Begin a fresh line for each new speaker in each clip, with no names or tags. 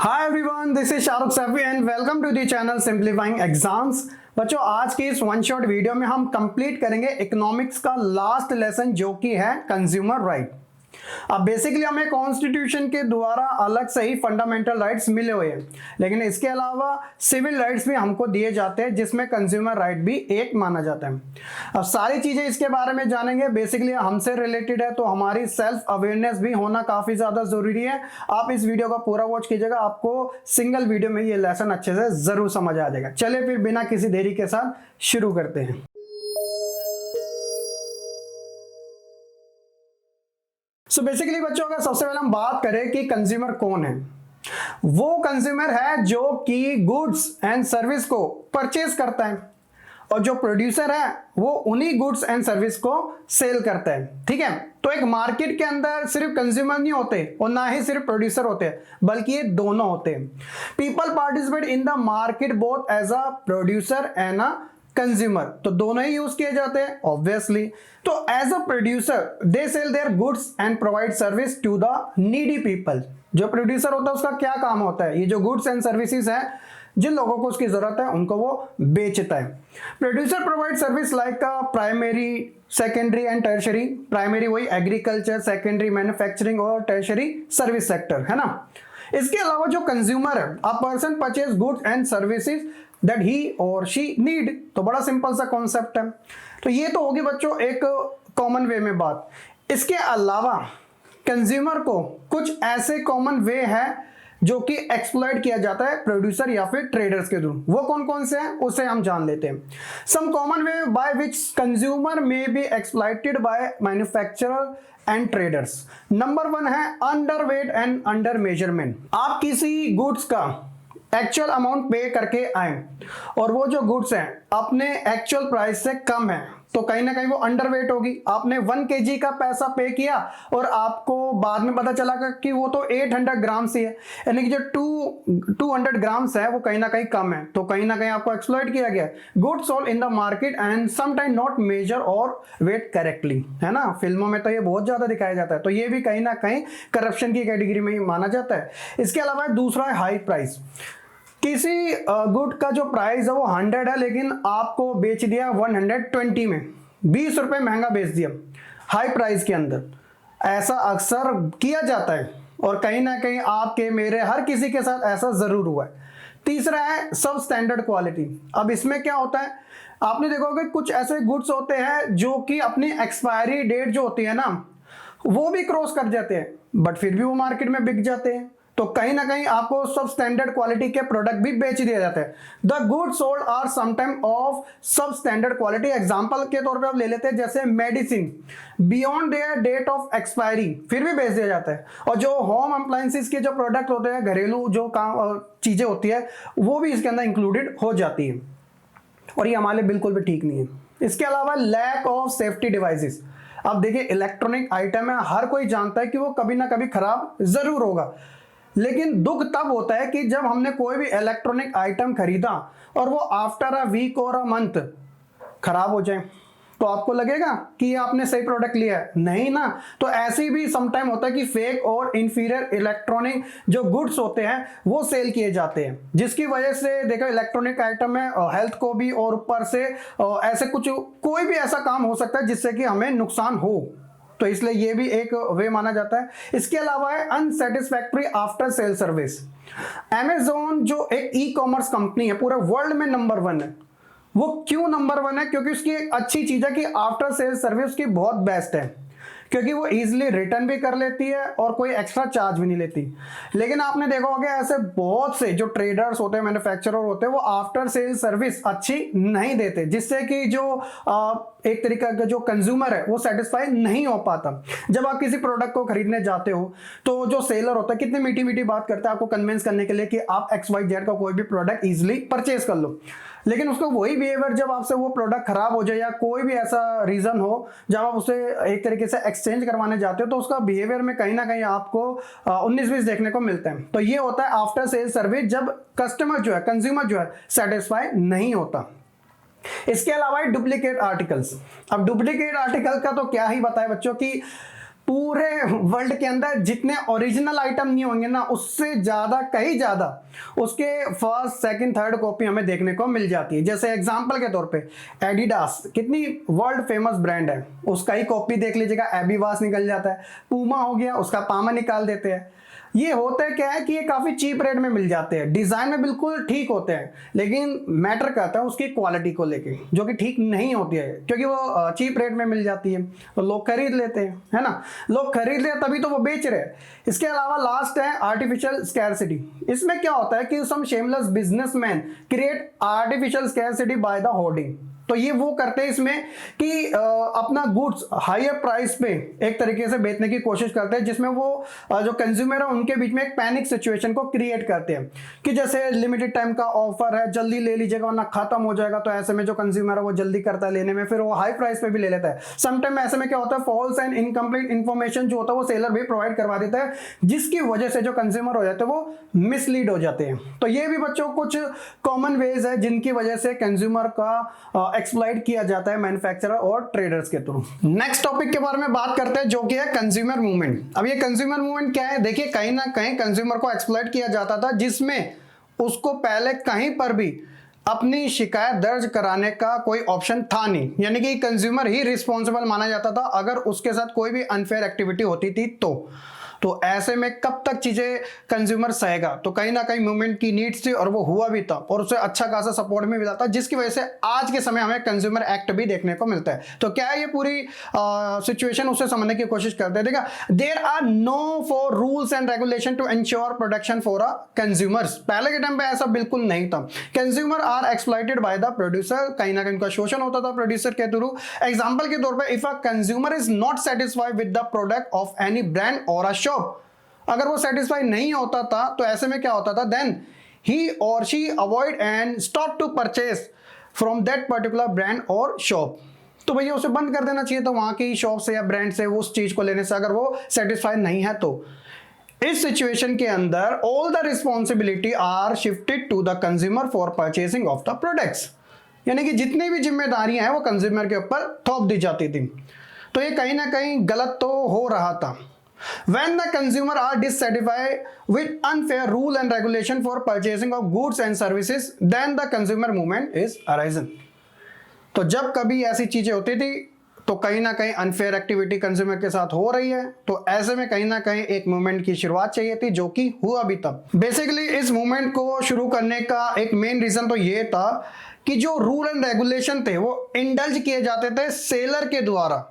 Hi everyone, this is Shahrukh Saifi and welcome to the channel simplifying exams. बच्चों, आज की इस वन शॉट वीडियो में हम कंप्लीट करेंगे इकोनॉमिक्स का लास्ट लेसन जो कि है कंज्यूमर राइट। अब बेसिकली हमें कॉन्स्टिट्यूशन के द्वारा अलग से ही फंडामेंटल राइट्स मिले हुए हैं, लेकिन इसके अलावा सिविल राइट्स भी हमको दिए जाते हैं जिसमें कंज्यूमर राइट भी एक माना जाता है। अब सारी चीजें इसके बारे में जानेंगे। बेसिकली हमसे रिलेटेड है तो हमारी सेल्फ अवेयरनेस भी होना काफी ज्यादा जरूरी है। आप इस वीडियो का पूरा वॉच कीजिएगा, आपको सिंगल वीडियो में ये लेसन अच्छे से जरूर समझ आ जाएगा। चलिए फिर बिना किसी देरी के साथ शुरू करते हैं। सो बेसिकली बच्चों, अगर सबसे पहले हम बात करें कि कंज्यूमर कौन है, वो कंज्यूमर है जो कि गुड्स एंड सर्विस को परचेज करता है, और जो प्रोड्यूसर है वो उन्हीं गुड्स एंड सर्विस को सेल करता है। ठीक है, तो एक मार्केट के अंदर सिर्फ कंज्यूमर नहीं होते और ना ही सिर्फ प्रोड्यूसर होते हैं, बल्कि ये दोनों होते हैं। People participate in the market both as a producer and a consumer, तो दोनों ही यूज किए जाते हैं ऑब्वियसली। तो as a producer they sell their goods and provide service to the needy people. जो प्रोड्यूसर होता है उसका क्या काम होता है, ये जो गुड्स एंड सर्विसेज है जिन लोगों को उसकी जरूरत है उनको वो बेचता है। Producer provide service like primary, secondary and tertiary. Primary वही एग्रीकल्चर, सेकेंडरी मैन्युफैक्चरिंग और टर्शरी सर्विस सेक्टर है ना। इसके अलावा जो कंज्यूमर है, a person purchase goods and services that he और शी नीड। तो बड़ा सिंपल सा कॉन्सेप्ट है। तो ये तो होगी बच्चों एक कॉमन वे में बात। इसके अलावा कंज्यूमर को कुछ ऐसे कॉमन वे है जो कि एक्सप्लॉइट किया जाता है प्रोड्यूसर या फिर ट्रेडर्स के थ्रू। वो कौन कौन से हैं उसे हम जान लेते हैं। Some common way by which consumer may be exploited by manufacturer and traders. Number 1 है under weight and under measurement. आप किसी गुड्स का एक्चुअल अमाउंट पे करके आए और वो जो गुड्स हैं अपने एक्चुअल प्राइस से कम है, तो कहीं ना कहीं वो अंडर वेट होगी। आपने 1 kg का पैसा पे किया और आपको बाद में पता चला कि वो तो 800 ग्राम्स ही है, यानी कि जो 200 ग्राम्स है वो कहीं ना कहीं कम है, तो कहीं ना कहीं आपको एक्सप्लॉइट किया गया। Goods sold in the market and sometime not measure और वेट करेक्टली, है ना। फिल्मों में तो ये बहुत ज्यादा दिखाया जाता है, तो ये भी कहीं ना कहीं करप्शन की कैटेगरी में ही माना जाता है। इसके अलावा दूसरा है हाई प्राइस। किसी गुड का जो प्राइस है वो 100 है, लेकिन आपको बेच दिया 120 में, 20 रुपए महंगा बेच दिया हाई प्राइस के अंदर। ऐसा अक्सर किया जाता है और कहीं ना कहीं आपके मेरे हर किसी के साथ ऐसा जरूर हुआ है। तीसरा है सब स्टैंडर्ड क्वालिटी। अब इसमें क्या होता है, आपने देखोगे कुछ ऐसे गुड्स होते हैं जो कि अपनी एक्सपायरी डेट जो होती है ना वो भी क्रॉस कर जाते हैं, बट फिर भी वो मार्केट में बिक जाते हैं। तो कहीं ना कहीं आपको सब स्टैंडर्ड क्वालिटी के प्रोडक्ट भी बेच दिए जाते हैं। The goods sold are sometime of sub standard quality. Example के तौर पे आप ले लेते हैं जैसे medicine, beyond their date of expiry फिर भी बेच दिया जाता है। और जो होम अप्लायंसेस के जो प्रोडक्ट होते हैं, घरेलू जो काम चीजें होती है, वो भी इसके अंदर इंक्लूडेड हो जाती है, और ये हमारे बिल्कुल भी ठीक नहीं है। इसके अलावा लैक ऑफ सेफ्टी डिवाइसेस। अब देखिए इलेक्ट्रॉनिक आइटम है, हर कोई जानता है कि वो कभी ना कभी खराब जरूर होगा, लेकिन दुख तब होता है कि जब हमने कोई भी इलेक्ट्रॉनिक आइटम खरीदा और वो आफ्टर अ वीक और अ मंथ खराब हो जाए, तो आपको लगेगा कि ये आपने सही प्रोडक्ट लिया है, नहीं ना। तो ऐसे भी समटाइम होता है कि फेक और इंफीरियर इलेक्ट्रॉनिक जो गुड्स होते हैं वो सेल किए जाते हैं, जिसकी वजह से देखो इलेक्ट्रॉनिक आइटम में हेल्थ को भी और ऊपर से ऐसे कुछ कोई भी ऐसा काम हो सकता है जिससे कि हमें नुकसान हो, तो इसलिए ये भी एक वे माना जाता है। इसके अलावा है अनसेटिस्फैक्टरी आफ्टर सेल सर्विस। अमेज़न जो एक ई कॉमर्स कंपनी है पूरे वर्ल्ड में नंबर 1 है। वो क्यों नंबर 1 है, क्योंकि उसकी एक अच्छी चीज है कि आफ्टर सेल सर्विस उसकी बहुत बेस्ट है, क्योंकि वो इजीली रिटर्न भी कर लेती है और कोई एक्स्ट्रा चार्ज भी नहीं लेती। लेकिन आपने देखा होगा ऐसे बहुत से जो ट्रेडर्स होते हैं, मैन्युफैक्चरर होते हैं, वो आफ्टर सेल सर्विस अच्छी नहीं देते, जिससे कि जो एक तरीका का जो कंज्यूमर है वो सेटिस्फाई नहीं हो पाता। जब आप किसी प्रोडक्ट को खरीदने जाते हो तो जो सेलर होता है कितनी मीठी मीठी बात करता है आपको कन्विंस करने के लिए कि आप XYZ का कोई भी प्रोडक्ट इजिली परचेज कर लो, लेकिन उसको वही बिहेवियर जब आपसे वो प्रोडक्ट खराब हो जाए या कोई भी ऐसा रीजन हो जब आप उसे एक तरीके से एक्सचेंज करवाने जाते हो, तो उसका बिहेवियर में कहीं ना कहीं आपको 19-20 देखने को मिलता है। तो ये होता है आफ्टर सेल सर्विस, जब कस्टमर जो है, कंज्यूमर जो है सेटिस्फाई नहीं होता। इसके अलावा डुप्लीकेट आर्टिकल्स। अब डुप्लीकेट आर्टिकल का तो क्या ही बताएं बच्चों की पूरे वर्ल्ड के अंदर जितने ओरिजिनल आइटम नहीं होंगे ना, उससे ज्यादा, कहीं ज्यादा उसके फर्स्ट सेकंड थर्ड कॉपी हमें देखने को मिल जाती है। जैसे एग्जांपल के तौर पे एडिडास कितनी वर्ल्ड फेमस ब्रांड है, उसका ही कॉपी देख लीजिएगा, एबीवास निकल जाता है। पूमा हो गया, उसका पामा निकाल देते हैं। ये होता है क्या है कि ये काफी चीप रेट में मिल जाते हैं, डिजाइन में बिल्कुल ठीक होते हैं, लेकिन मैटर करता है उसकी क्वालिटी को लेके, जो कि ठीक नहीं होती है, क्योंकि वो चीप रेट में मिल जाती है तो लोग खरीद लेते हैं, है ना। लोग खरीद ले तभी तो वो बेच रहे हैं। इसके अलावा लास्ट है आर्टिफिशियल स्कैरसिटी। इसमें क्या होता है कि some shameless businessman create artificial scarcity by the hoarding. तो ये वो करते हैं इसमें कि अपना गुड्स हायर प्राइस पे एक तरीके से बेचने की कोशिश करते हैं, जिसमें वो जो कंज्यूमर है उनके बीच में एक पैनिक सिचुएशन को क्रिएट करते हैं कि जैसे लिमिटेड टाइम का ऑफर है, जल्दी ले लीजिएगा वरना खत्म हो जाएगा। तो ऐसे में जो कंज्यूमर है वो जल्दी करता है लेने में, फिर वो हाई प्राइस पे भी ले लेता है। समटाइम ऐसे में क्या होता है, फॉल्स एंड इनकम्प्लीट इन्फॉर्मेशन जो होता है वो सेलर भी प्रोवाइड करवा देता है, जिसकी वजह से जो कंज्यूमर हो जाते हैं वो मिसलीड हो जाते हैं। तो ये भी बच्चों कुछ कॉमन वेज है जिनकी वजह से कंज्यूमर का एक्सप्लॉइट किया जाता है मैन्युफैक्चरर और ट्रेडर्स के थ्रू। नेक्स्ट टॉपिक के बारे में बात करते हैं जो कि है कंज्यूमर मूवमेंट। अब ये कंज्यूमर मूवमेंट क्या है, देखिए कहीं ना कहीं कंज्यूमर को एक्सप्लॉइट किया जाता था, जिसमें उसको पहले कहीं पर भी अपनी शिकायत दर्ज कराने का कोई ऑप्शन था नहीं, यानी कि कंज्यूमर ही रिस्पॉन्सिबल माना जाता था अगर उसके साथ कोई भी अनफेयर एक्टिविटी होती थी तो ऐसे में कब तक चीजें कंज्यूमर सहेगा। तो कहीं ना कहीं मूवमेंट की नीड्स थी और वो हुआ भी था और उसे अच्छा खासा सपोर्ट भी मिला था, जिसकी वजह से आज के समय हमें कंज्यूमर एक्ट भी देखने को मिलता है। तो क्या है ये पूरी सिचुएशन, उसे समझने की कोशिश करते हैं। देखा, there are no for rules and regulation to ensure protection for a consumers. पहले के टाइम पे ऐसा बिल्कुल नहीं था। Consumer are exploited by the producer, कहीं ना कहीं उनका शोषण होता था प्रोड्यूसर के थ्रू। एग्जाम्पल के तौर पर, if a consumer is not satisfied with the product of any brand और अ शॉप, अगर वो सेटिस्फाई नहीं होता था तो ऐसे में क्या होता था, देन ही और she avoid and stop to purchase from that particular brand और शॉप। तो भैया उसे बंद कर देना चाहिए था वहां की शॉप से या ब्रांड से उस चीज को लेने से, अगर वो सेटिस्फाई नहीं है तो। इस सिचुएशन के अंदर all the responsibility are shifted to the consumer for purchasing of the products, यानी कि जितनी भी जिम्मेदारियां हैं वो कंज्यूमर के ऊपर थोप दी जाती थी। तो ये कहीं ना कहीं गलत तो हो रहा था। When the consumer are dissatisfied with unfair rule and regulation for purchasing of goods and services, then the consumer movement is arisen. तो जब कभी ऐसी चीजें होती थी तो कहीं ना कहीं अनफेयर एक्टिविटी कंज्यूमर के साथ हो रही है, तो ऐसे में कहीं ना कहीं एक मूवमेंट की शुरुआत चाहिए थी, जो कि हुआ भी तब। बेसिकली इस मूवमेंट को शुरू करने का एक मेन रीजन तो ये था कि जो रूल एंड रेगुलेशन थे वो इंडल्ज किए जाते थे सेलर के द्वारा,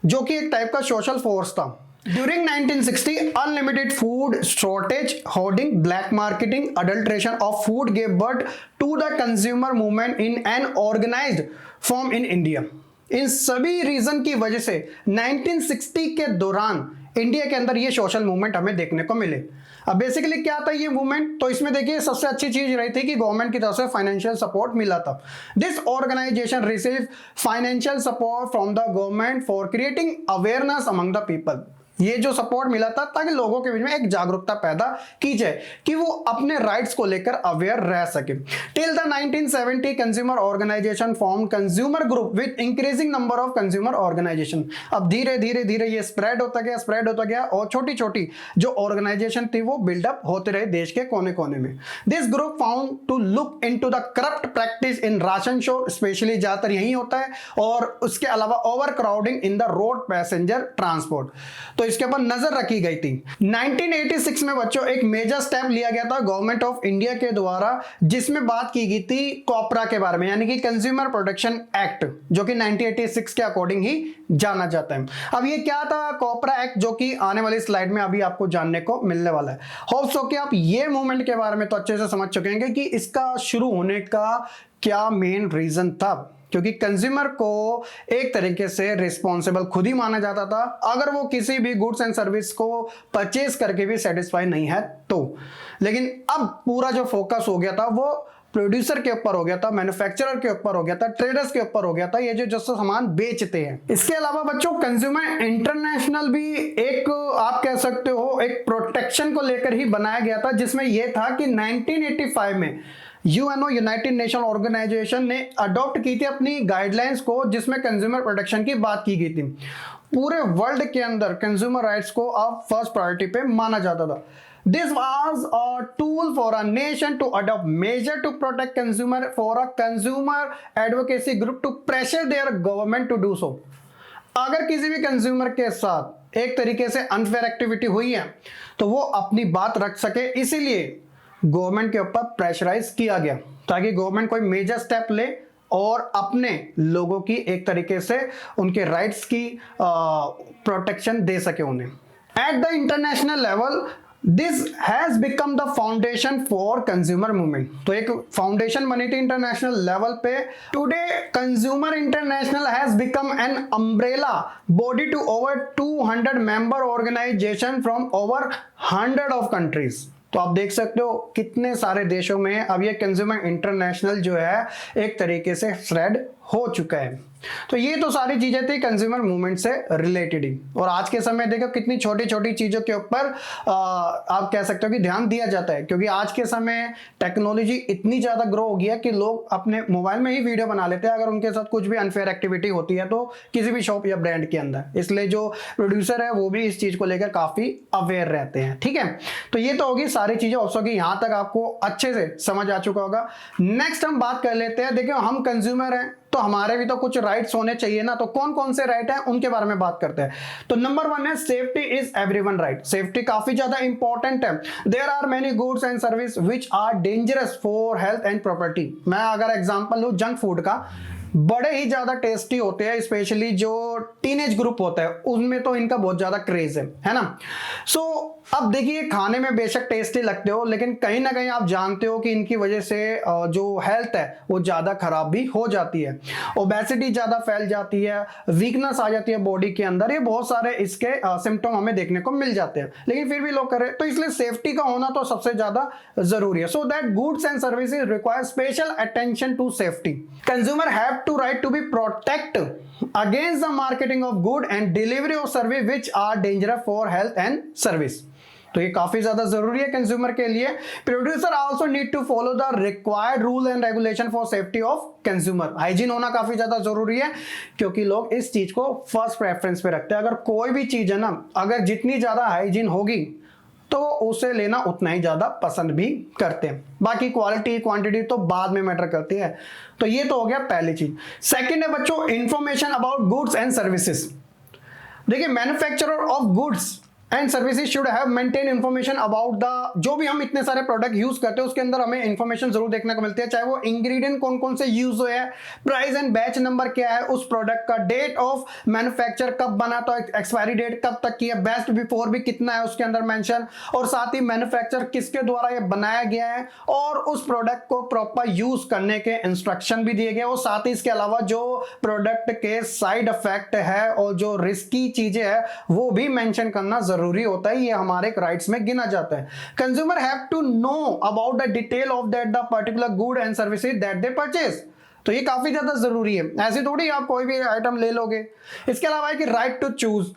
जो कि एक टाइप का सोशल फोर्स था। During 1960, unlimited food shortage, hoarding, black marketing, adulteration of food gave birth to the consumer movement in an organized form in India. इन सभी रीजन की वजह से 1960 के दौरान इंडिया के अंदर ये सोशल मूवमेंट हमें देखने को मिले। अब बेसिकली क्या था ये मूवमेंट, तो इसमें देखिए सबसे अच्छी चीज रही थी कि गवर्नमेंट की तरफ से फाइनेंशियल सपोर्ट मिला था। This organization receive financial support from the government for creating awareness among the people. ये जो सपोर्ट मिला था ताकि लोगों के बीच में एक जागरूकता पैदा की जाए कि वो अपने राइट्स को लेकर अवेयर रह सके। Till the 1970 consumer organization form consumer group with increasing number of consumer organization. अब धीरे धीरे धीरे ये स्प्रेड होता गया और छोटी छोटी जो ऑर्गेनाइजेशन थी वो बिल्डअप होते रहे देश के कोने कोने में। This group found to look into the corrupt practice in ration shop, specially ज्यादातर यही होता है, और उसके अलावा overcrowding in the road passenger transport, तो इसके ऊपर नजर रखी गई थी। 1986 में बच्चों एक मेजर स्टेप लिया गया था गवर्नमेंट ऑफ इंडिया के द्वारा, जिसमें बात की गई थी कॉपरा के बारे में, यानी कि कंज्यूमर प्रोटेक्शन एक्ट, जो कि 1986 के अकॉर्डिंग ही जाना जाता है। अब ये क्या था कॉपरा एक्ट, जो कि आने वाली स्लाइड में अभी आपको जानने को मिलने वाला है। होप सो कि आप ये मूवमेंट के बारे में तो अच्छे से समझ चुके हैं कि इसका शुरू होने का क्या मेन रीजन था, क्योंकि कंज्यूमर को एक तरीके से रिस्पॉन्सिबल खुद ही माना जाता था अगर वो किसी भी गुड्स एंड सर्विस को परचेज करके भी सेटिस्फाई नहीं है तो। लेकिन अब पूरा जो फोकस हो गया था वो प्रोड्यूसर के ऊपर हो गया था, मैन्युफैक्चरर के ऊपर हो गया था, ट्रेडर्स के ऊपर हो गया था, ये जो सामान बेचते हैं। इसके अलावा बच्चों कंज्यूमर इंटरनेशनल भी एक आप कह सकते हो एक प्रोटेक्शन को लेकर ही बनाया गया था, जिसमें यह था कि 1985 में यूएनओ यूनाइटेड नेशन ऑर्गेनाइजेशन ने अडॉप्ट की थी अपनी गाइडलाइंस को, जिसमें कंज्यूमर प्रोटेक्शन की बात की गई थी। पूरे वर्ल्ड के अंदर कंज्यूमर राइट्स को अब फर्स्ट प्रायोरिटी पे माना जाता था। This was a tool for a nation to adopt measure to protect consumer for a consumer advocacy group to pressure their government to do so। अगर किसी भी कंज्यूमर के साथ एक तरीके से अनफेयर एक्टिविटी हुई है तो वो अपनी बात रख सके, इसीलिए गवर्नमेंट के ऊपर प्रेशराइज किया गया ताकि गवर्नमेंट कोई मेजर स्टेप ले और अपने लोगों की एक तरीके से उनके राइट्स की प्रोटेक्शन दे सके उन्हें। At the international level this has become the foundation for consumer movement. तो एक फाउंडेशन बनी थी इंटरनेशनल लेवल पे। Today consumer international has become an umbrella body to over 200 member organization from over 100 of countries. तो आप देख सकते हो कितने सारे देशों में अब ये कंज्यूमर इंटरनेशनल जो है एक तरीके से स्प्रेड हो चुका है। तो ये तो सारी चीजें थी कंज्यूमर मूवमेंट से रिलेटेड ही। और आज के समय देखो कितनी छोटी छोटी चीजों के ऊपर आप कह सकते हो कि ध्यान दिया जाता है, क्योंकि आज के समय टेक्नोलॉजी इतनी ज्यादा ग्रो हो गई है कि लोग अपने मोबाइल में ही वीडियो बना लेते हैं अगर उनके साथ कुछ भी अनफेयर एक्टिविटी होती है तो किसी भी शॉप या ब्रांड के अंदर। इसलिए जो प्रोड्यूसर है वो भी इस चीज को लेकर काफी अवेयर रहते हैं। ठीक है, तो ये तो होगी सारी चीजें ऑप्शन की, यहां तक आपको अच्छे से समझ आ चुका होगा। नेक्स्ट हम बात कर लेते हैं। देखिए हम कंज्यूमर हैं तो हमारे भी तो कुछ राइट्स होने चाहिए ना, तो कौन कौन से राइट हैं उनके बारे में बात करते हैं। तो नंबर 1 है safety is everyone right. Safety काफी ज्यादा इंपॉर्टेंट है। There are many goods and service which are dangerous for health and property. मैं अगर एग्जांपल लूं जंक फूड का, बड़े ही ज्यादा टेस्टी होते हैं, स्पेशली जो टीनेज ग्रुप होता है उनमें तो इनका बहुत ज्यादा क्रेज है ना। सो अब देखिए खाने में बेशक टेस्टी लगते हो लेकिन कहीं ना कहीं आप जानते हो कि इनकी वजह से जो हेल्थ है वो ज्यादा खराब भी हो जाती है, ओबेसिटी ज्यादा फैल जाती है, वीकनेस आ जाती है बॉडी के अंदर। ये बहुत सारे इसके सिम्टम हमें देखने को मिल जाते हैं, लेकिन फिर भी लोग कर रहे हैं। तो इसलिए सेफ्टी का होना तो सबसे ज्यादा जरूरी है। So that goods and services require special attention to safety. Consumer have to right to be protect against the marketing of good and delivery of service which are dangerous for health and service। तो ये काफी ज्यादा जरूरी है consumer के लिए। Producer also need to follow the required rule and regulation for safety of consumer. Hygiene होना काफी ज्यादा जरूरी है क्योंकि लोग इस चीज को फर्स्ट प्रेफरेंस पे रखते हैं। अगर कोई भी चीज है ना, अगर जितनी ज्यादा हाइजीन होगी तो उसे लेना उतना ही ज्यादा पसंद भी करते हैं। बाकी क्वालिटी क्वांटिटी तो बाद में मैटर करती है। तो ये तो हो गया पहली चीज। सेकंड है बच्चों information about goods and services. देखिए manufacturer of goods and services should have maintain information about the, जो भी हम इतने सारे प्रोडक्ट यूज करते हैं उसके अंदर हमें इंफॉर्मेशन जरूर देखने को मिलती है, चाहे वो इंग्रेडिएंट कौन कौन से यूज हुए हैं, प्राइस एंड बैच नंबर क्या है उस प्रोडक्ट का, डेट ऑफ मैन्युफैक्चर कब बना, तो एक्सपायरी डेट कब तक की है, बेस्ट बिफोर भी कितना है उसके अंदर मेंशन, और साथ ही मैन्युफैक्चर किसके द्वारा ये बनाया गया है और उस प्रोडक्ट को प्रॉपर यूज करने के इंस्ट्रक्शन भी दिए गए। और साथ ही इसके अलावा जो प्रोडक्ट के साइड इफेक्ट है और जो रिस्की चीजें है वो भी मेंशन करना जरूरी होता है। ये हमारे राइट्स में गिना जाता है। Consumer have to know about the detail of that the particular good and services that they purchase. तो ये काफी ज्यादा जरूरी है। ऐसे थोड़ी आप कोई भी आइटम ले लोगे। इसके अलावा है कि राइट टू चूज।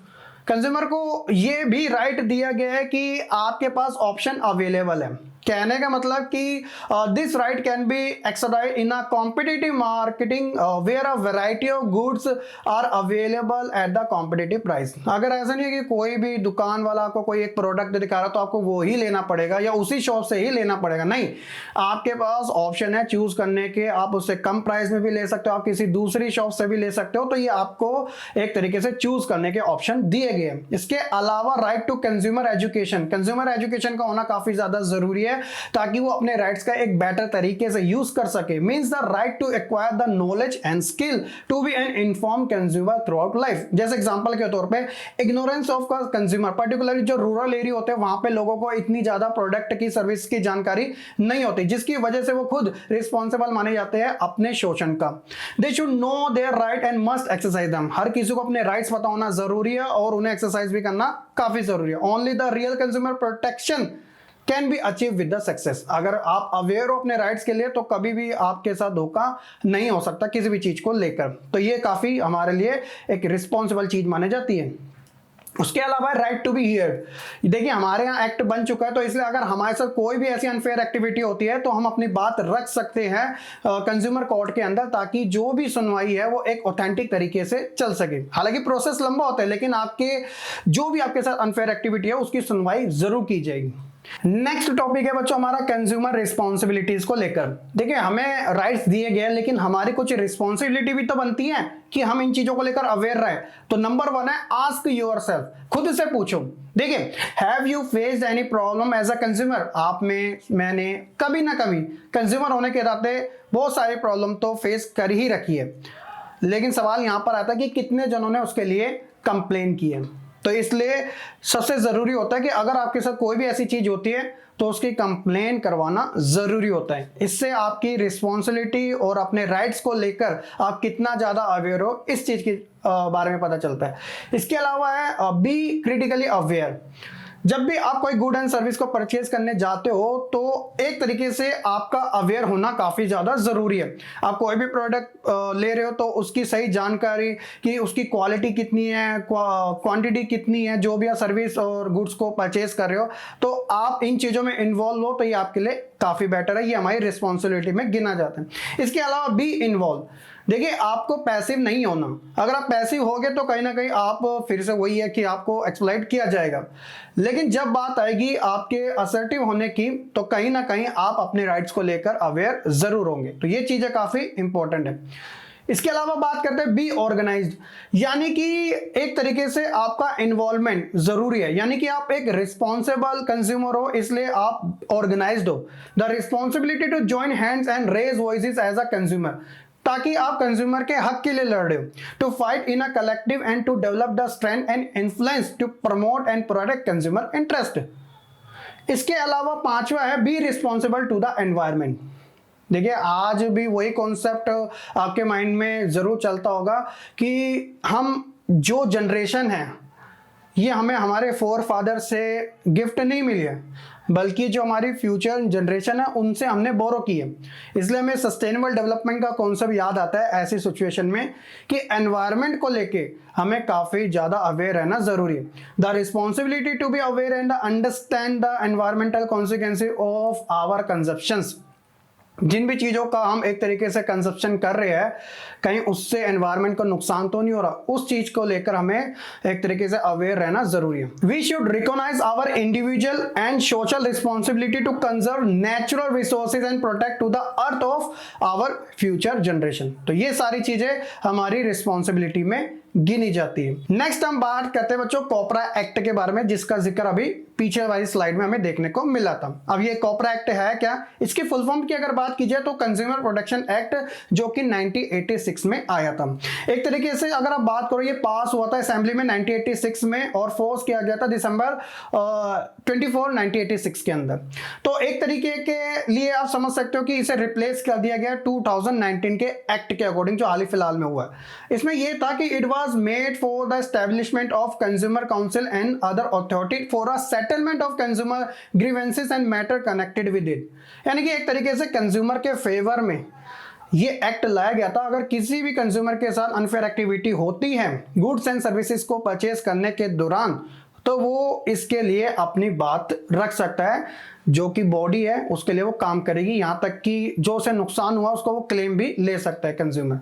कंज्यूमर को ये भी राइट दिया गया है कि आपके पास ऑप्शन अवेलेबल है। कहने का मतलब कि this right can be exercise in a competitive marketing where a variety of goods are available at the competitive price. अगर ऐसा नहीं है कि कोई भी दुकान वाला आपको कोई एक प्रोडक्ट दिखा रहा तो आपको वो ही लेना पड़ेगा या उसी शॉप से ही लेना पड़ेगा, नहीं, आपके पास ऑप्शन है चूज करने के। आप उससे कम प्राइस में भी ले सकते हो, आप किसी दूसरी शॉप से भी ले सकते हो। तो ये आपको एक तरीके से चूज करने के ऑप्शन दिए गए हैं। इसके अलावा right to consumer education. Consumer education का होना काफी ज्यादा जरूरी है ताकि वो अपने राइट्स का एक बेटर तरीके से यूज कर सके। Means the right to acquire the knowledge and skill to be an inform consumer throughout life. जैसे एग्जांपल के तौर पे इग्नोरेंस ऑफ कंज्यूमर, पर्टिकुलरली जो रूरल एरिया होते हैं वहां पे लोगों को इतनी ज्यादा प्रोडक्ट की सर्विस की जानकारी नहीं होती, जिसकी वजह से वो खुद रिस्पॉन्सिबल माने जाते हैं अपने शोषण का। They should know their right and must exercise them. हर किसी को अपने राइट्स पता होना जरूरी है और उन्हें एक्सरसाइज भी करना काफी जरूरी है। Only the real consumer protection can be achieve with the success. अगर आप अवेयर हो अपने राइट्स के लिए तो कभी भी आपके साथ धोखा नहीं हो सकता किसी भी चीज को लेकर। तो ये काफी हमारे लिए एक रिस्पॉन्सिबल चीज मानी जाती है। उसके अलावा राइट टू बी हियर्ड। देखिए हमारे यहाँ एक्ट बन चुका है, तो इसलिए अगर हमारे साथ कोई भी ऐसी अनफेयर एक्टिविटी होती है तो हम अपनी बात रख सकते हैं कंज्यूमर कोर्ट के अंदर, ताकि जो भी सुनवाई है वो एक ऑथेंटिक तरीके से चल सके। हालांकि प्रोसेस लंबा होता है, लेकिन आपके जो भी आपके साथ अनफेयर एक्टिविटी है उसकी सुनवाई जरूर की जाएगी। नेक्स्ट टॉपिक है बच्चों हमारा कंज्यूमर रिस्पॉन्सिबिलिटीज को लेकर। देखिए हमें राइट्स दिए गए, लेकिन हमारी कुछ रिस्पॉन्सिबिलिटी भी तो बनती है कि हम इन चीजों को लेकर अवेयर रहे। तो नंबर 1 है आस्क योरसेल्फ, खुद से पूछो। देखिए have you faced any problem as a consumer? आप में, मैंने कभी ना कभी कंज्यूमर होने के नाते बहुत सारी प्रॉब्लम तो फेस कर ही रखी है, लेकिन सवाल यहां पर आता है कि कितने जनों ने उसके लिए कंप्लेन की है। तो इसलिए सबसे जरूरी होता है कि अगर आपके साथ कोई भी ऐसी चीज होती है तो उसकी कंप्लेन करवाना जरूरी होता है। इससे आपकी रिस्पॉन्सिबिलिटी और अपने राइट्स को लेकर आप कितना ज्यादा अवेयर हो इस चीज के बारे में पता चलता है। इसके अलावा है बी क्रिटिकली अवेयर। जब भी आप कोई गुड एंड सर्विस को परचेज करने जाते हो तो एक तरीके से आपका अवेयर होना काफी ज्यादा जरूरी है। आप कोई भी प्रोडक्ट ले रहे हो तो उसकी सही जानकारी कि उसकी क्वालिटी कितनी है, क्वांटिटी कितनी है, जो भी आप सर्विस और गुड्स को परचेज कर रहे हो, तो आप इन चीजों में इन्वॉल्व हो तो ये आपके लिए काफी बेटर है। ये हमारी रिस्पॉन्सिबिलिटी में गिना जाता है। इसके अलावा बी इन्वॉल्व। देखिए आपको पैसिव नहीं होना। अगर आप पैसिव होगे तो कहीं ना कहीं आप फिर से वही है कि आपको एक्सप्लॉइट किया जाएगा, लेकिन जब बात आएगी आपके असर्टिव होने की तो कहीं ना कहीं आप अपने राइट्स को लेकर अवेयर जरूर होंगे। तो ये चीजें काफी इंपॉर्टेंट है। इसके अलावा बात करते हैं बी ऑर्गेनाइज्ड, यानी कि एक तरीके से आपका इन्वॉल्वमेंट जरूरी है, यानी कि आप एक रिस्पॉन्सिबल कंज्यूमर हो, इसलिए आप ऑर्गेनाइज्ड हो। The responsibility to join hands and raise voices as a consumer, ताकि आप कंज्यूमर के हक के लिए लड़ रहे हो। To fight in a collective and to develop the strength and influence to promote and protect consumer interest. इसके अलावा 5वां है be responsible to the environment. देखिए आज भी वही कॉन्सेप्ट आपके माइंड में जरूर चलता होगा कि हम जो जनरेशन है ये हमें हमारे फोर फादर से गिफ्ट नहीं मिली है, बल्कि जो हमारी फ्यूचर जनरेशन है उनसे हमने बोरो की है। इसलिए हमें सस्टेनेबल डेवलपमेंट का कॉन्सेप्ट याद आता है ऐसी सिचुएशन में कि एनवायरनमेंट को लेके हमें काफी ज्यादा अवेयर रहना जरूरी है। The responsibility to be aware and understand the environmental consequences of our consumptions. जिन भी चीजों का हम एक तरीके से कंजप्शन कर रहे हैं, कहीं उससे एनवायरनमेंट को नुकसान तो नहीं हो रहा, उस चीज को लेकर हमें एक तरीके से अवेयर रहना जरूरी है। We should recognize our individual and social responsibility to conserve natural resources and protect to the earth of our future generation. तो ये सारी चीजें हमारी रिस्पॉन्सिबिलिटी में गिनी जाती है। नेक्स्ट हम बात करते हैं बच्चों कॉपरा एक्ट के बारे में, जिसका जिक्र अभी पीछे वाली स्लाइड में हमें देखने को मिला था। अब ये कॉपरा एक्ट है क्या, इसकी फुल फॉर्म की अगर बात की जाए तो कंज्यूमर प्रोटेक्शन एक्ट, जो कि 1986 में आया था। एक तरीके से अगर आप बात करो, ये पास हुआ था असेंबली में 1986 में और फोर्स किया गया था दिसंबर 24 1986 के अंदर। तो एक तरीके के लिए आप समझ सकते हो कि इसे रिप्लेस कर दिया गया 2019 के एक्ट के अकॉर्डिंग, जो हाल ही फिलहाल में हुआ। इसमें यह था कि it was made for the establishment of consumer council and other authority for a settlement of consumer grievances and matter connected with it। यानी कि एक तरीके से कंज्यूमर के फेवर में ये एक्ट लाया गया था। अगर किसी भी कंज्यूमर के साथ अनफेयर एक्टिविटी होती है गुड्स एंड सर्विसेज को परचेज करने के दौरान, तो वो इसके लिए अपनी बात रख सकता है। जो कि बॉडी है उसके लिए वो काम करेगी, यहां तक कि जो उसे नुकसान हुआ उसको वो क्लेम भी ले सकता है कंज्यूमर।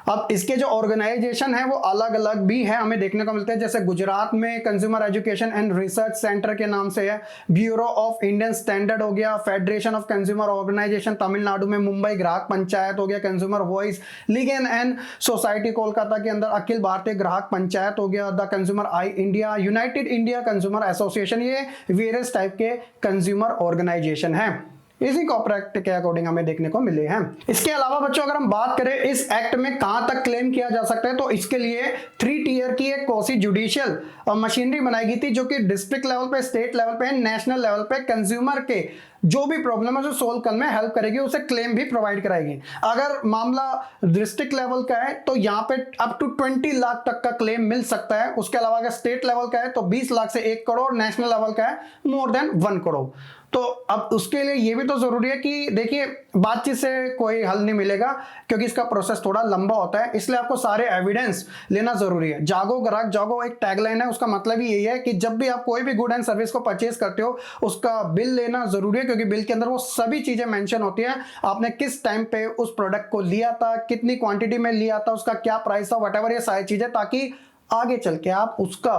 अब इसके जो ऑर्गेनाइजेशन है वो अलग अलग भी है, हमें देखने को मिलते हैं। जैसे गुजरात में consumer education and research centre के नाम से है, ब्यूरो ऑफ इंडियन स्टैंडर्ड हो गया, federation of consumer organization Tamil Nadu में, मुंबई ग्राहक पंचायत हो गया, consumer voice, legal and society Kolkata के अंदर अखिल भारतीय ग्राहक पंचायत हो गया, the consumer eye India, United India consumer association, ये वेरियस टाइप के कंज्यूमर ऑर्गेनाइजेशन है, इसी कॉपरा एक्ट के अकॉर्डिंग हमें देखने को मिले हैं। इसके अलावा बच्चों अगर हम बात करें इस एक्ट में कहां तक क्लेम किया जा सकता है, तो इसके लिए 3 टियर की एक क्वासी जुडिशियल मशीनरी बनाई गई थी, जो कि डिस्ट्रिक्ट लेवल पे, स्टेट लेवल पे, नेशनल लेवल पे कंज्यूमर के जो भी प्रॉब्लम है जो सोल्व करने में हेल्प करेगी, उसे क्लेम भी प्रोवाइड कराएगी। अगर मामला डिस्ट्रिक्ट लेवल का है तो यहाँ पे अप टू 20 लाख तक का क्लेम मिल सकता है। उसके अलावा अगर स्टेट लेवल का है तो 20 लाख से 1 करोड़, नेशनल लेवल का है मोर देन 1 करोड़। तो अब उसके लिए ये भी तो जरूरी है कि देखिए बातचीत से कोई हल नहीं मिलेगा, क्योंकि इसका प्रोसेस थोड़ा लंबा होता है, इसलिए आपको सारे एविडेंस लेना जरूरी है। जागो ग्राहक जागो एक टैगलाइन है, उसका मतलब ही यही है कि जब भी आप कोई भी गुड एंड सर्विस को परचेज करते हो उसका बिल लेना जरूरी है, क्योंकि बिल के अंदर वो सभी चीजें मेंशन होती है, आपने किस टाइम पे उस प्रोडक्ट को लिया था, कितनी क्वांटिटी में लिया था, उसका क्या प्राइस था, वट एवर, ये सारी चीजें, ताकि आगे चल के आप उसका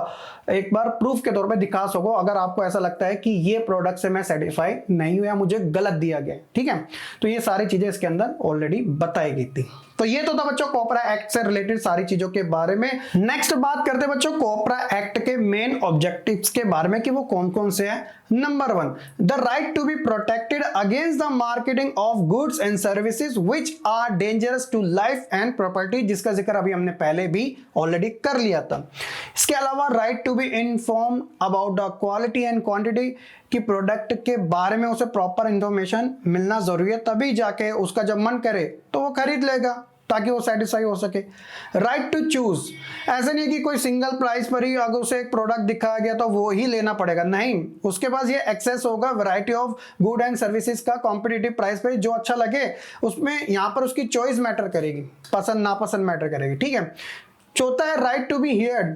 एक बार प्रूफ के तौर पे दिखा सको अगर आपको ऐसा लगता है कि ये प्रोडक्ट से मैं सेटिस्फाई नहीं हुआ, मुझे गलत दिया गया। ठीक है, तो ये सारी चीजें इसके अंदर ऑलरेडी बताई गई थी। तो ये तो था बच्चों कोपरा एक्ट से रिलेटेड सारी चीजों के बारे में। नेक्स्ट बात करते हैं बच्चों कोपरा एक्ट के मेन ऑब्जेक्टिव्स के बारे में कि वो कौन कौन से हैं। Number 1, the right to be protected against the marketing of goods and services which are dangerous to life and property, जिसका जिक्र अभी हमने पहले भी ऑलरेडी कर लिया था। इसके अलावा right to be inform about the quality and quantity, कि प्रोडक्ट के बारे में उसे प्रॉपर इंफॉर्मेशन मिलना जरूरी है, तभी जाके उसका जब मन करे तो वो खरीद लेगा, ताकि वो सेटिस्फाई हो सके। राइट टू चूज, ऐसा नहीं कि कोई सिंगल प्राइस पर ही अगर उसे एक प्रोडक्ट दिखाया गया तो वो ही लेना पड़ेगा, नहीं, उसके पास ये एक्सेस होगा variety of good and services का कॉम्पिटिटिव प्राइस पे, जो अच्छा लगे उसमें यहाँ पर उसकी चॉइस मैटर करेगी, पसंद नापसंद मैटर करेगी। ठीक है। चौथा है राइट टू बी हियर्ड,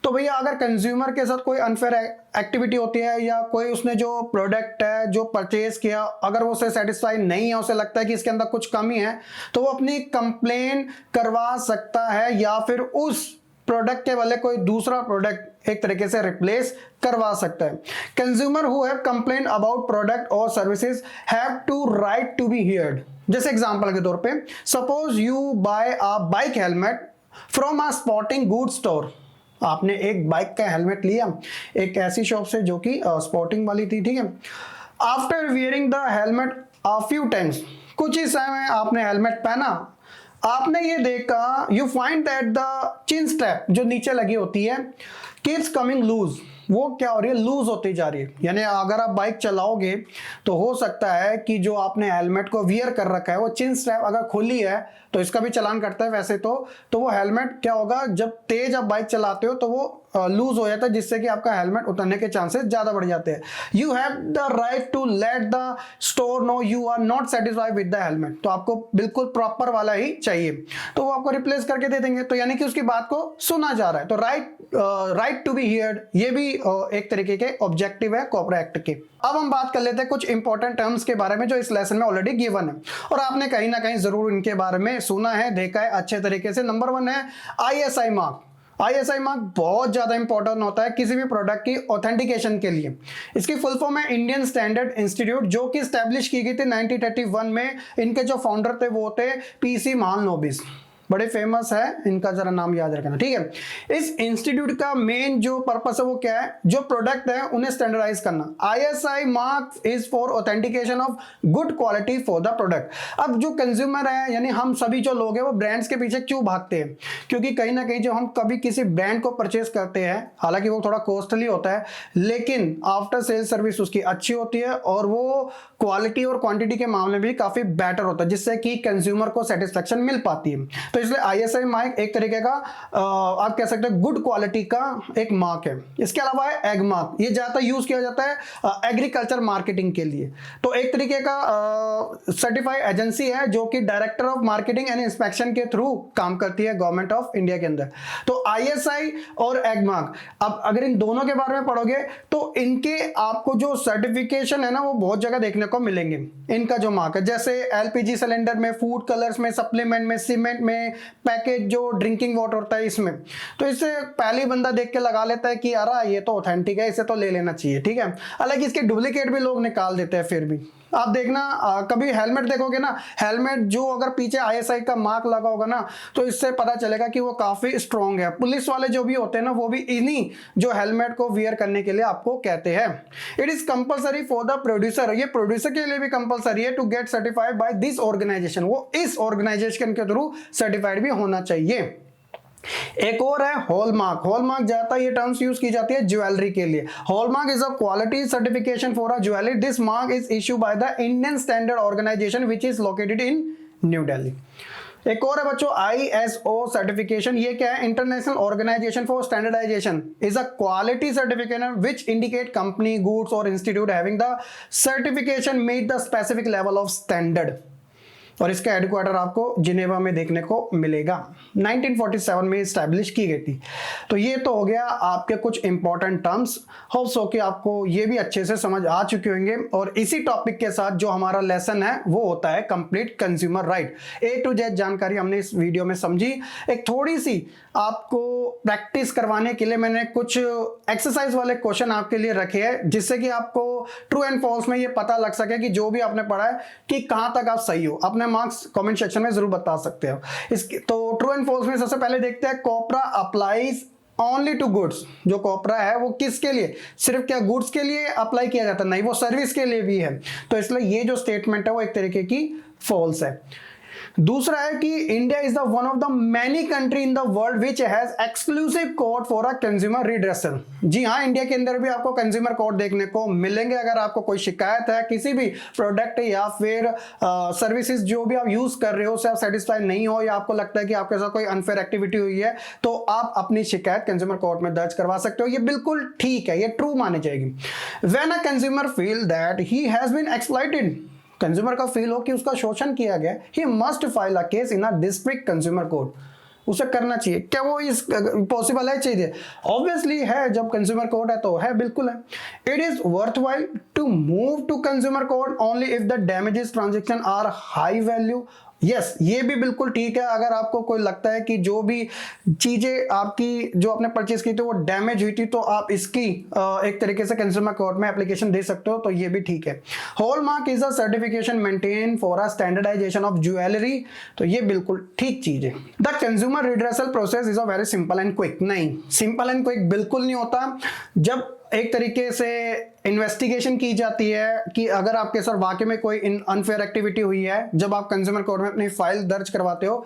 तो भैया अगर कंज्यूमर के साथ कोई अनफेयर एक्टिविटी होती है या कोई उसने जो प्रोडक्ट है जो परचेज किया अगर वो उसे सेटिस्फाई नहीं है, उसे लगता है कि इसके अंदर कुछ कमी है, तो वो अपनी कंप्लेन करवा सकता है या फिर उस प्रोडक्ट के बदले कोई दूसरा प्रोडक्ट एक तरीके से रिप्लेस करवा सकता है। Consumer who have complain about product और services have to right to be heard. जैसे एग्जांपल के तौर पे suppose you buy a bike helmet from a sporting good store, आपने एक बाइक का हेलमेट लिया एक ऐसी शॉप से जो कि स्पोर्टिंग वाली थी। ठीक है। After wearing the helmet a few times, कुछ ही समय आपने हेलमेट पहना, आपने ये देखा you find that the chin strap जो नीचे लगी होती है कीप्स कमिंग लूज, वो क्या हो रही है, लूज होती जा रही है। यानी अगर आप बाइक चलाओगे तो हो सकता है कि जो आपने हेलमेट को वियर कर रखा है वो चिन स्ट्रैप अगर खुली है तो इसका भी चालान कटता है वैसे तो वो हेलमेट क्या होगा, जब तेज आप बाइक चलाते हो तो वो लूज हो जाता है, जिससे कि आपका हेलमेट उतरने के चांसेस ज्यादा बढ़ जाते हैं। You have the right to let the store know you are not satisfied with the helmet, तो आपको बिल्कुल प्रॉपर वाला ही चाहिए, तो वो आपको रिप्लेस करके दे देंगे। तो यानी कि उसकी बात को सुना जा रहा है। तो राइट टू बी हियर्ड ये भी एक तरीके के ऑब्जेक्टिव है कोपरा एक्ट के। अब हम बात कर लेते हैं कुछ इंपॉर्टेंट टर्म्स के बारे में जो इस लेसन में ऑलरेडी गिवन है और आपने कहीं ना कहीं जरूर इनके बारे में सुना है, देखा है अच्छे तरीके से। नंबर 1 है ISI मार्क। ISI मार्क बहुत ज्यादा इंपॉर्टेंट होता है किसी भी प्रोडक्ट की ऑथेंटिकेशन के लिए। इसकी फुल फॉर्म है इंडियन स्टैंडर्ड इंस्टीट्यूट, जो कि स्टैब्लिश की गई थी 1931 में। इनके जो फाउंडर थे वो थे PC महालनोबिस, बड़े फेमस है, इनका जरा नाम याद रखना। ठीक है। इस इंस्टीट्यूट का मेन जो पर्पस है वो क्या है, जो प्रोडक्ट है उन्हें स्टैंडर्डाइज करना। ISI mark is for authentication of good quality for the product. अब जो कंज्यूमर है यानी हम सभी जो लोग हैं वो ब्रांड्स के पीछे क्यों भागते हैं, क्योंकि कहीं ना कहीं जब हम कभी किसी ब्रांड को परचेज करते हैं, हालांकि वो थोड़ा कॉस्टली होता है लेकिन आफ्टर सेल सर्विस उसकी अच्छी होती है और वो क्वालिटी और क्वांटिटी के मामले में भी काफी बेटर होता है, जिससे कि कंज्यूमर को सेटिस्फेक्शन मिल पाती है। तो इसलिए ISI मार्क एक तरीके का आप कह सकते हैं गुड क्वालिटी का एक मार्क है। इसके अलावा है एग मार्क, ये ज्यादा यूज किया जाता है एग्रीकल्चर मार्केटिंग के लिए। तो एक तरीके का सर्टिफाइड एजेंसी है जो कि director of marketing and inspection के थ्रू काम करती है गवर्नमेंट ऑफ इंडिया के अंदर। तो ISI और एग मार्क, अब अगर इन दोनों के बारे में पढ़ोगे तो इनके आपको जो सर्टिफिकेशन है ना वो बहुत जगह देखने को मिलेंगे। इनका जो मार्क है जैसे LPG सिलेंडर में, फूड कलर्स में, सप्लीमेंट में, सीमेंट में, पैकेज जो ड्रिंकिंग वाटर होता है इसमें, तो इससे पहले बंदा देख के लगा लेता है कि यार ये तो ऑथेंटिक है, इसे तो ले लेना चाहिए। ठीक है। हालांकि इसके डुप्लीकेट भी लोग निकाल देते हैं। फिर भी आप देखना कभी हेलमेट देखोगे ना, हेलमेट जो अगर पीछे ISI का मार्क लगा होगा ना तो इससे पता चलेगा कि वो काफी स्ट्रॉन्ग है। पुलिस वाले जो भी होते हैं ना वो भी इन्हीं जो हेलमेट को वियर करने के लिए आपको कहते हैं। It is compulsory for the producer, ये प्रोड्यूसर के लिए भी कंपलसरी है to get certified by this organization, वो इस ऑर्गेनाइजेशन के थ्रू सर्टिफाइड भी होना चाहिए। एक और है हॉलमार्क। हॉलमार्क ज्यादा ये टर्म्स यूज की जाती है ज्वेलरी के लिए। Hallmark is a quality certification for a jewellery. This mark is issued by the Indian standard organisation which is located in New Delhi. एक और है बच्चों ISO सर्टिफिकेशन। ये क्या है? International organisation for standardisation is a quality certification which indicate company, goods और institute having the certification meet the specific level of standard. और इसका हेडक्वार्टर आपको जिनेवा में देखने को मिलेगा। 1947 में स्टैब्लिश की गई थी। तो ये तो हो गया आपके कुछ इंपॉर्टेंट टर्म्स। होप्स हो कि आपको ये भी अच्छे से समझ आ चुके होंगे। और इसी टॉपिक के साथ जो हमारा लेसन है वो होता है complete consumer right. A to Z जानकारी हमने इस वीडियो में समझी। एक थोड़ी सी आपको प्रैक्टिस करवाने के लिए मैंने कुछ एक्सरसाइज वाले क्वेश्चन आपके लिए रखे हैं, जिससे कि आपको ट्रू एंड फॉल्स में ये पता लग सके कि जो भी आपने पढ़ा है कि कहां तक आप सही हो। अपने मार्क्स कमेंट सेक्शन में जरूर बता सकते हो। तो ट्रू एंड फॉल्स में सबसे पहले देखते हैं कोपरा अप्लाइज ओनली टू गुड्स। जो कोपरा है वो किसके लिए? सिर्फ क्या गुड्स के लिए अप्लाई किया जाता है? नहीं, वो सर्विस के लिए भी है। तो इसलिए ये जो स्टेटमेंट है वो एक तरीके की फॉल्स है। दूसरा है कि India is the one of the many country in the world which has exclusive code for a consumer redressal. जी हाँ, इंडिया के अंदर भी आपको कंज्यूमर कोड देखने को मिलेंगे। अगर आपको कोई शिकायत है किसी भी प्रोडक्ट या फिर सर्विसेज जो भी आप यूज कर रहे हो उससे आप सेटिस्फाई नहीं हो, या आपको लगता है कि आपके साथ कोई अनफेयर एक्टिविटी हुई है, तो आप अपनी शिकायत कंज्यूमर कोर्ट में दर्ज करवा सकते हो। ये बिल्कुल ठीक है, ये ट्रू मानी जाएगी। When a consumer feel that he has been exploited, consumer का फील हो कि उसका शोषण किया गया, he must file a case in a district consumer court. उसे करना चाहिए। क्या वो इस पॉसिबल है? चाहिए, ऑब्वियसली है। जब कंज्यूमर कोर्ट है तो है, बिल्कुल है। It is worthwhile to move to consumer court only if the damages transaction are high value. Yes, ये भी बिल्कुल ठीक है। अगर आपको कोई लगता है कि जो भी चीजें आपकी जो आपने परचेज की थी वो डैमेज हुई थी, तो आप इसकी एक तरीके से कंज्यूमर कोर्ट में एप्लीकेशन दे सकते हो, तो ये भी ठीक है। Hallmark is a certification maintain for a standardization of jewellery, तो ये बिल्कुल ठीक चीज है। The consumer redressal process is a very simple and quick. नहीं, सिंपल एंड क्विक बिल्कुल नहीं होता। जब एक तरीके से इन्वेस्टिगेशन की जाती है कि अगर आपके साथ वाकई में कोई अनफेयर एक्टिविटी हुई है, जब आप कंज्यूमर कोर्ट में अपनी फाइल दर्ज करवाते हो,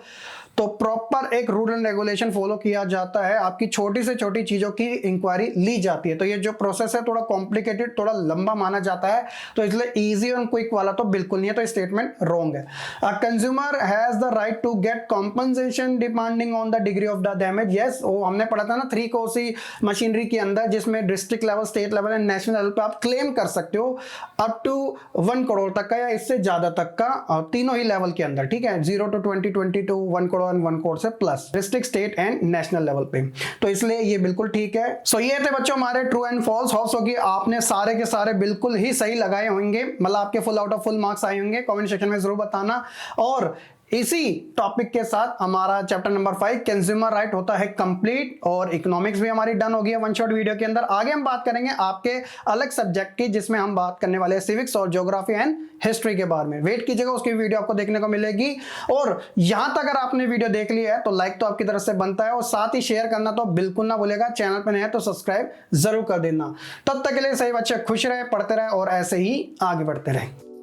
तो प्रॉपर एक रूल एंड रेगुलेशन फॉलो किया जाता है। आपकी छोटी से छोटी चीजों की इंक्वायरी ली जाती है। तो ये जो प्रोसेस है थोड़ा कॉम्प्लिकेटेड, थोड़ा लंबा माना जाता है, तो इसलिए इजी और क्विक वाला तो बिल्कुल नहीं है। तो स्टेटमेंट रॉन्ग है। A consumer has the right to get compensation depending on the degree of the damage. Yes, वो हमने पढ़ा था ना 3 कोसी मशीनरी के अंदर, जिसमें district level, state level and national level पे आप क्लेम कर सकते हो अप टू 1 करोड़ तक का या इससे ज्यादा तक का, तीनों ही लेवल के अंदर। ठीक है, 0 to 20, 20 to 1 crore and 1 crore से plus, district, state and national level पे। तो इसलिए ये बिल्कुल ठीक है। सो ये थे बच्चों हमारे ट्रू एंड फॉल्स। होप्स होगी आपने सारे के सारे बिल्कुल ही सही लगाए होंगे, मतलब आपके full out of full marks आए होंगे। कमेंट सेक्शन में जरूर बताना। और इसी टॉपिक के साथ हमारा चैप्टर नंबर 5 कंज्यूमर राइट होता है कंप्लीट, और इकोनॉमिक्स भी हमारी डन हो गई है वन शॉट वीडियो के अंदर। आगे हम बात करेंगे आपके अलग सब्जेक्ट की, जिसमें हम बात करने वाले हैं सिविक्स और ज्योग्राफी एंड हिस्ट्री के बारे में। वेट कीजिएगा, उसकी वीडियो आपको देखने को मिलेगी। और यहां तक अगर आपने वीडियो देख ली है तो लाइक तो आपकी तरफ से बनता है, और साथ ही शेयर करना तो बिल्कुल ना भूलेगा। चैनल पर नए हैं तो सब्सक्राइब जरूर कर देना। तब तक के लिए सही बच्चे खुश रहे, पढ़ते रहे और ऐसे ही आगे बढ़ते रहे।